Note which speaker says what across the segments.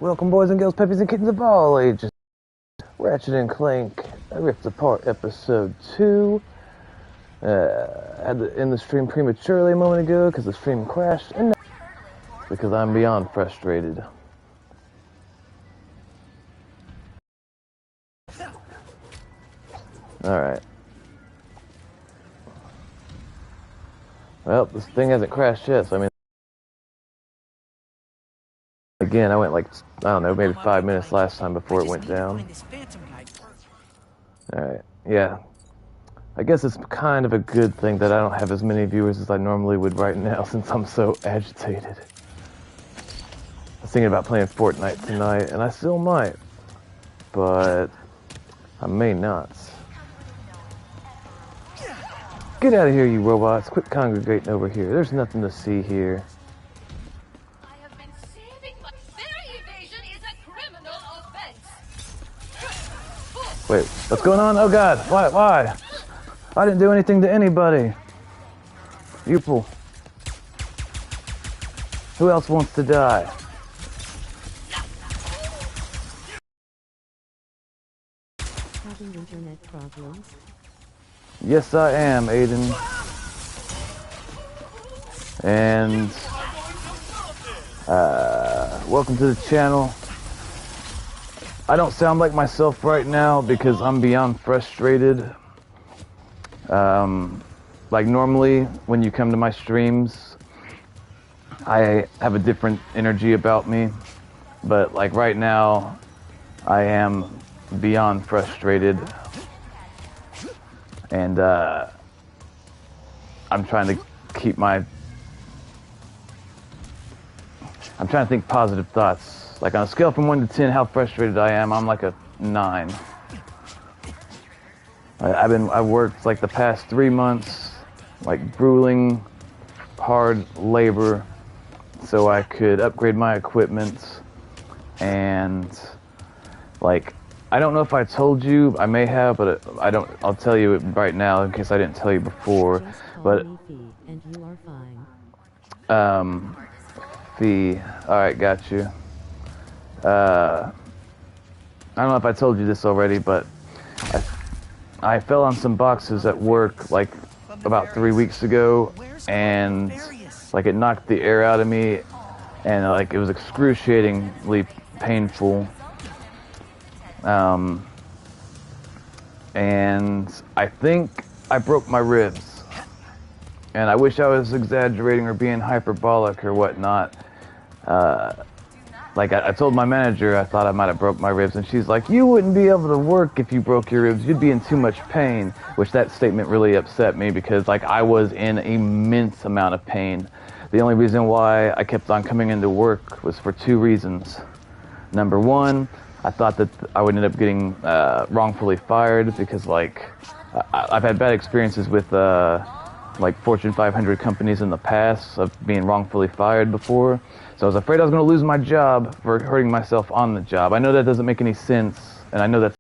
Speaker 1: Welcome, boys and girls, puppies and kittens of all ages. Ratchet and Clank, I ripped apart episode 2. Had to end the stream prematurely a moment ago because the stream crashed, and because I'm beyond frustrated. Alright. Well, this thing hasn't crashed yet, so I mean... Again, I went like, I don't know, maybe 5 minutes last time before it went down. Alright, yeah. I guess it's kind of a good thing that I don't have as many viewers as I normally would right now since I'm so agitated. I was thinking about playing Fortnite tonight, and I still might. But I may not. Get out of here, you robots. Quit congregating over here. There's nothing to see here. Wait, what's going on? Oh god, why? I didn't do anything to anybody. You fool. Who else wants to die?
Speaker 2: Having internet problems?
Speaker 1: Yes, I am, Aiden. And welcome to the channel. I don't sound like myself right now because I'm beyond frustrated. Like normally when you come to my streams, I have a different energy about me, but like right now, I am beyond frustrated, and I'm trying to keep my... I'm trying to think positive thoughts. Like on a scale from 1 to 10, how frustrated I am, I'm like a 9. I've worked like the past 3 months, like grueling, hard labor, so I could upgrade my equipment, and like, I don't know if I told you, I may have, but I'll tell you it right now in case I didn't tell you before, but, Fee, alright, got you. I don't know if I told you this already, but I fell on some boxes at work like about 3 weeks ago, and like it knocked the air out of me, and like it was excruciatingly painful. And I think I broke my ribs, and I wish I was exaggerating or being hyperbolic or whatnot. Like, I told my manager I thought I might have broke my ribs, and she's like, you wouldn't be able to work if you broke your ribs. You'd be in too much pain, which that statement really upset me because, like, I was in an immense amount of pain. The only reason why I kept on coming into work was for 2 reasons. Number 1, I thought that I would end up getting wrongfully fired because, like, I've had bad experiences with, like, Fortune 500 companies in the past of being wrongfully fired before. So I was afraid I was going to lose my job for hurting myself on the job. I know that doesn't make any sense, and I know that's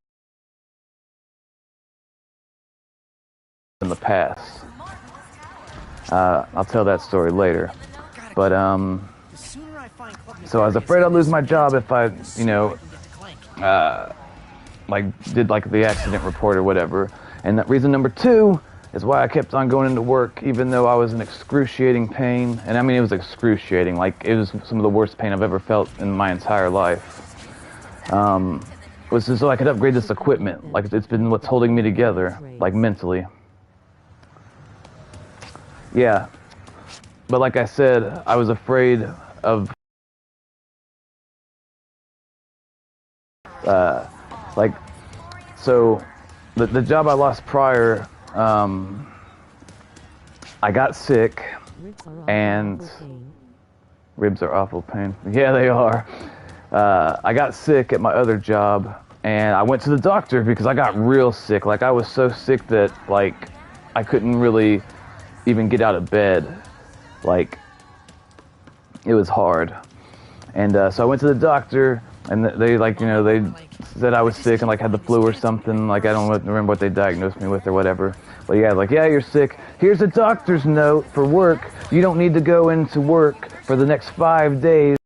Speaker 1: in the past. I'll tell that story later. But, so I was afraid I'd lose my job if I, you know, like, did, like, the accident report or whatever. And that reason number 2 is why I kept on going into work, even though I was in excruciating pain. And I mean, it was excruciating. Like, it was some of the worst pain I've ever felt in my entire life. Was so I could upgrade this equipment. Like, it's been what's holding me together, like, mentally. Yeah. But like I said, I was afraid of... like, so, the job I lost prior... I got sick, and ribs are awful pain. Yeah, they are. I got sick at my other job, and I went to the doctor because I got real sick. Like, I was so sick that, like, I couldn't really even get out of bed. Like, it was hard. And so I went to the doctor, and they, like, you know, they said I was sick and, like, had the flu or something. Like, I don't remember what they diagnosed me with or whatever. But yeah, like, yeah, you're sick. Here's a doctor's note for work. You don't need to go into work for the next 5 days.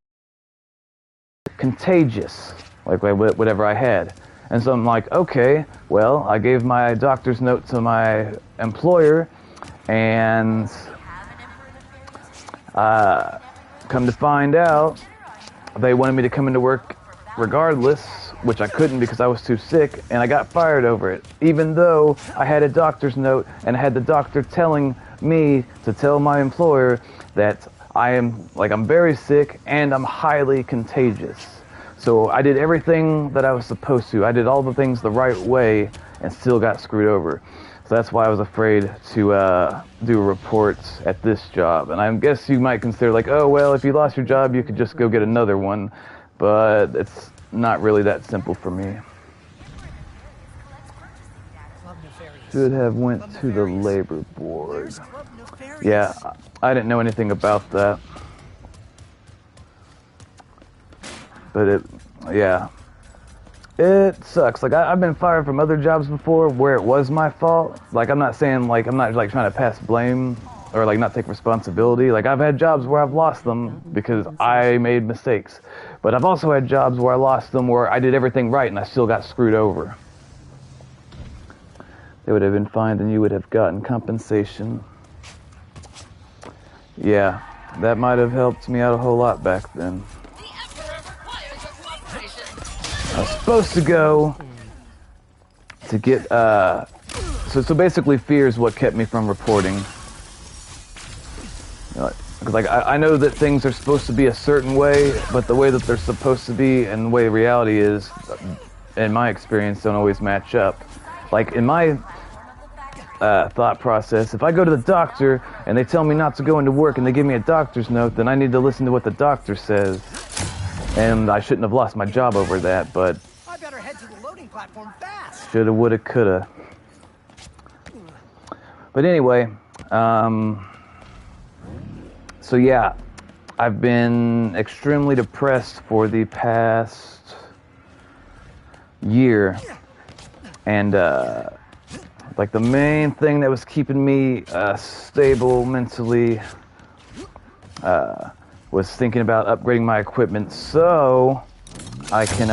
Speaker 1: contagious, like whatever I had. And so I'm like, okay, well, I gave my doctor's note to my employer, and come to find out, they wanted me to come into work regardless, which I couldn't because I was too sick, and I got fired over it, even though I had a doctor's note and I had the doctor telling me to tell my employer that I'm very sick and I'm highly contagious. So I did everything that I was supposed to. I did all the things the right way and still got screwed over. So that's why I was afraid to do reports at this job. And I guess you might consider like, oh, well, if you lost your job, you could just go get another one. But it's not really that simple for me. Should have went to the labor board. Yeah, I didn't know anything about that. But it sucks. Like I've been fired from other jobs before where it was my fault. Like I'm not saying like I'm not like trying to pass blame or like not take responsibility. Like I've had jobs where I've lost them because I made mistakes. But I've also had jobs where I lost them where I did everything right and I still got screwed over. They would have been fined and you would have gotten compensation. Yeah, that might have helped me out a whole lot back then. I was supposed to go to get, so basically fear is what kept me from reporting. Because like, I know that things are supposed to be a certain way, but the way that they're supposed to be and the way reality is, in my experience, don't always match up. Like in my thought process, if I go to the doctor and they tell me not to go into work and they give me a doctor's note, then I need to listen to what the doctor says. And I shouldn't have lost my job over that, but
Speaker 3: I better head to the loading platform fast.
Speaker 1: Shoulda, woulda, coulda. But anyway, so yeah, I've been extremely depressed for the past year, and like the main thing that was keeping me stable mentally was thinking about upgrading my equipment so I can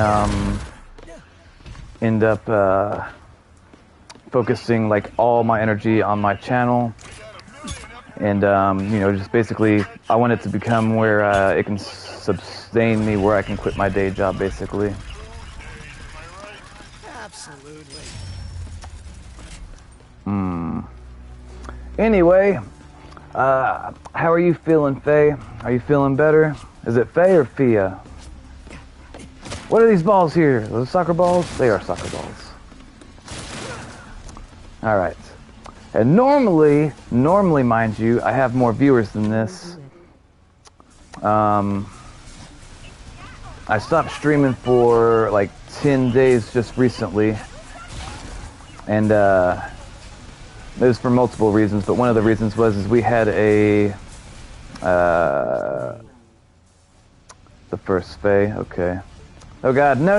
Speaker 1: end up focusing like all my energy on my channel, and you know, just basically I want it to become where it can sustain me, where I can quit my day job basically.
Speaker 3: Absolutely.
Speaker 1: Anyway, how are you feeling, Faye? Are you feeling better? Is it Faye or Fia? What are these balls here? Are those soccer balls? They are soccer balls. Alright. And normally, mind you, I have more viewers than this. I stopped streaming for like 10 days just recently. And it was for multiple reasons, but one of the reasons was we had a the first Faye, okay. Oh god, no.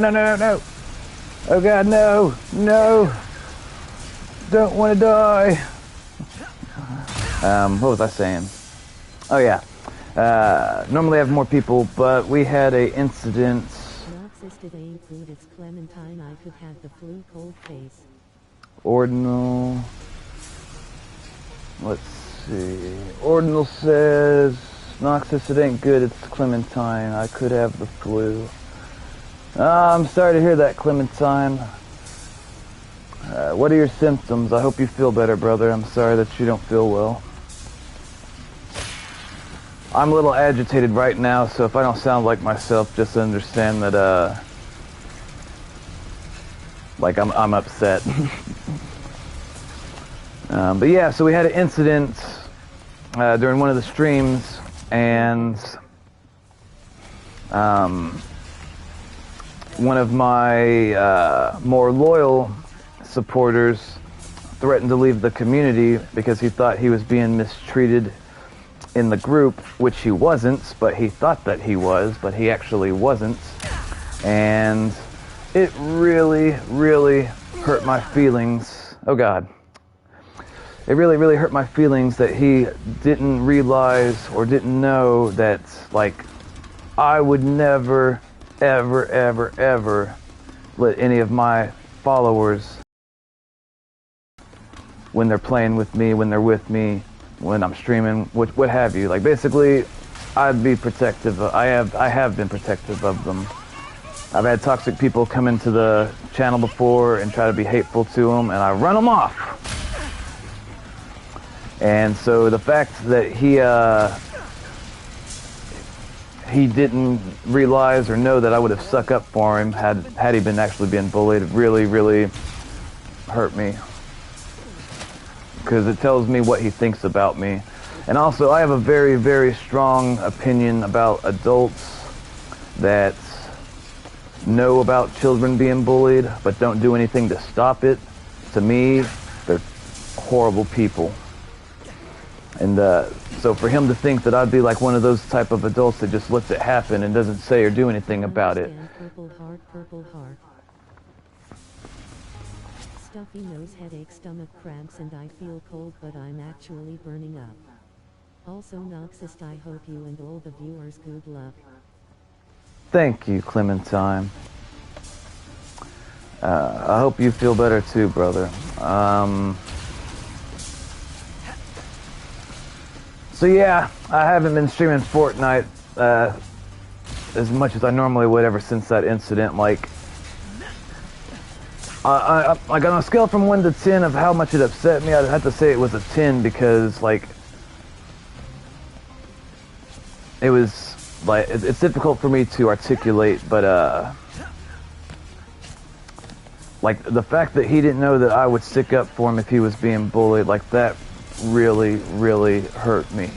Speaker 1: Oh god, no. Don't want to die. What was I saying? Oh yeah. Normally I have more people, but we had a incident.
Speaker 2: Clementine, I could have the flu cold face.
Speaker 1: Ordinal. Let's see. Ordinal says, Noxus, it ain't good, it's Clementine. I could have the flu. I'm sorry to hear that, Clementine. What are your symptoms? I hope you feel better, brother. I'm sorry that you don't feel well. I'm a little agitated right now, so if I don't sound like myself, just understand that, like I'm upset. But yeah, so we had an incident during one of the streams, and one of my more loyal supporters threatened to leave the community because he thought he was being mistreated in the group, which he wasn't, but he thought that he was, but he actually wasn't. And it really hurt my feelings. Oh God. It really hurt my feelings that he didn't realize or didn't know that, like, I would never ever let any of my followers, when they're playing with me, when they're with me, when I'm streaming, what have you. Like, basically, I'd be protective. I have been protective of them. I've had toxic people come into the channel before and try to be hateful to them, and I run them off. And so the fact that he didn't realize or know that I would have stuck up for him had he been actually being bullied really hurt me. Because it tells me what he thinks about me. And also, I have a very strong opinion about adults that know about children being bullied, but don't do anything to stop it. To me, they're horrible people. And so for him to think that I'd be like one of those type of adults that just lets it happen and doesn't say or do anything about it.
Speaker 2: Purple heart. Stuffy nose, headache, stomach cramps, and I feel cold, but I'm actually burning up. Also, Noxist, I hope you and all the viewers good luck.
Speaker 1: Thank you, Clementine. I hope you feel better too, brother. So yeah, I haven't been streaming Fortnite as much as I normally would ever since that incident. Like, like on a scale from 1 to 10 of how much it upset me, I'd have to say it was a 10 because, like, it was, like, it's difficult for me to articulate, but, like, the fact that he didn't know that I would stick up for him if he was being bullied, like, that really hurt me.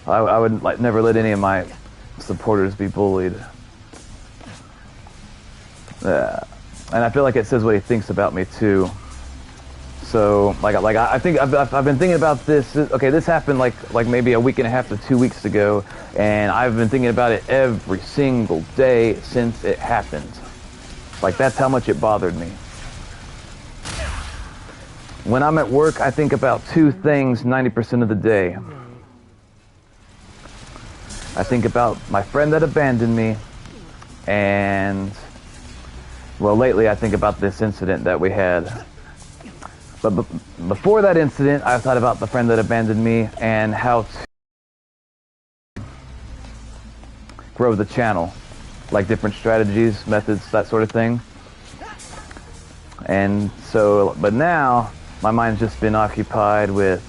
Speaker 1: I would, like, never let any of my supporters be bullied. And I feel like it says what he thinks about me too. So, like I think I've been thinking about this. Okay, this happened like maybe a week and a half to 2 weeks ago, and I've been thinking about it every single day since it happened. Like, that's how much it bothered me. When I'm at work, I think about two things 90% of the day. I think about my friend that abandoned me, and, well, lately I think about this incident that we had. But before that incident, I thought about the friend that abandoned me and how to grow the channel. Like different strategies, methods, that sort of thing. And so, but now, my mind's just been occupied with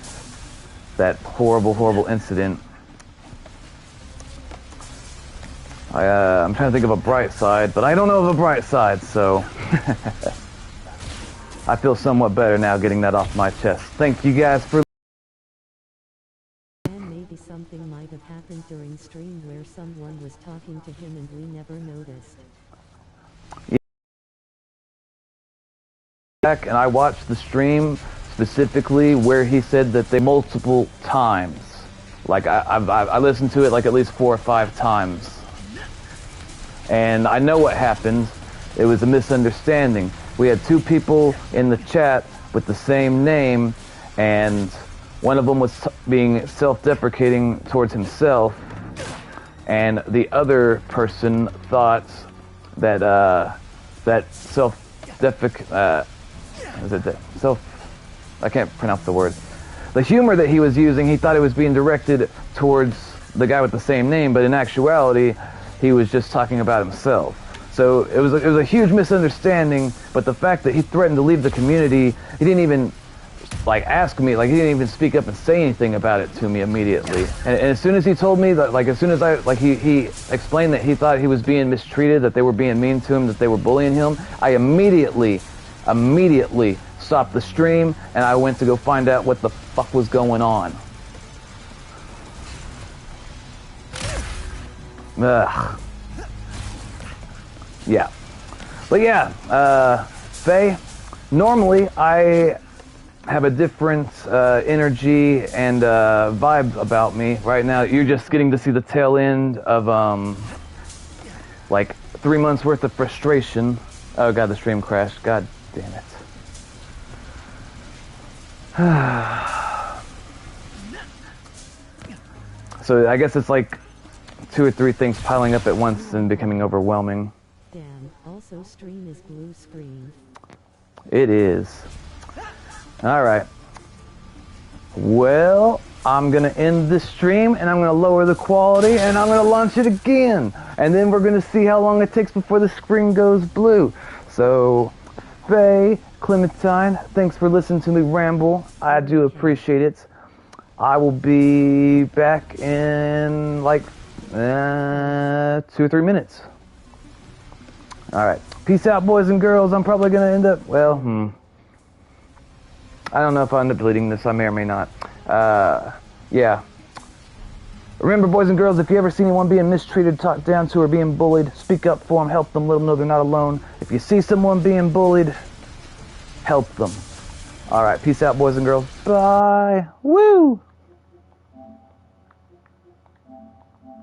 Speaker 1: that horrible incident. I'm trying to think of a bright side, but I don't know of a bright side, so I feel somewhat better now getting that off my chest. Thank you guys for...
Speaker 2: And maybe something might have happened during stream where someone was talking to him and we never noticed.
Speaker 1: Back and I watched the stream specifically where he said that they multiple times. Like, I listened to it like at least 4 or 5 times. And I know what happened. It was a misunderstanding. We had 2 people in the chat with the same name, and one of them was being self-deprecating towards himself, and the other person thought that that I can't pronounce the word. The humor that he was using, he thought it was being directed towards the guy with the same name, but in actuality, he was just talking about himself. So it was a huge misunderstanding, but the fact that he threatened to leave the community, he didn't even, like, ask me, like, he didn't even speak up and say anything about it to me immediately. And as soon as he told me that, like, as soon as he explained that he thought he was being mistreated, that they were being mean to him, that they were bullying him, I immediately stopped the stream, and I went to go find out what the fuck was going on. Ugh. Yeah. But yeah, Faye, normally I have a different energy and vibe about me. Right now, you're just getting to see the tail end of like 3 months worth of frustration. Oh god, the stream crashed. God damn it. So I guess it's like 2 or 3 things piling up at once and becoming overwhelming.
Speaker 2: Damn, also stream is blue screen.
Speaker 1: It is. Alright. Well, I'm going to end this stream, and I'm going to lower the quality, and I'm going to launch it again. And then we're going to see how long it takes before the screen goes blue. So, Faye, Clementine, thanks for listening to me ramble. I do appreciate it. I will be back in like 2 or 3 minutes. Alright. Peace out, boys and girls. I'm probably going to end up, well, I don't know if I'll end up deleting this. I may or may not. Yeah. Remember, boys and girls, if you ever see anyone being mistreated, talked down to, or being bullied, speak up for them, help them, let them know they're not alone. If you see someone being bullied, help them. Alright, peace out, boys and girls. Bye. Woo!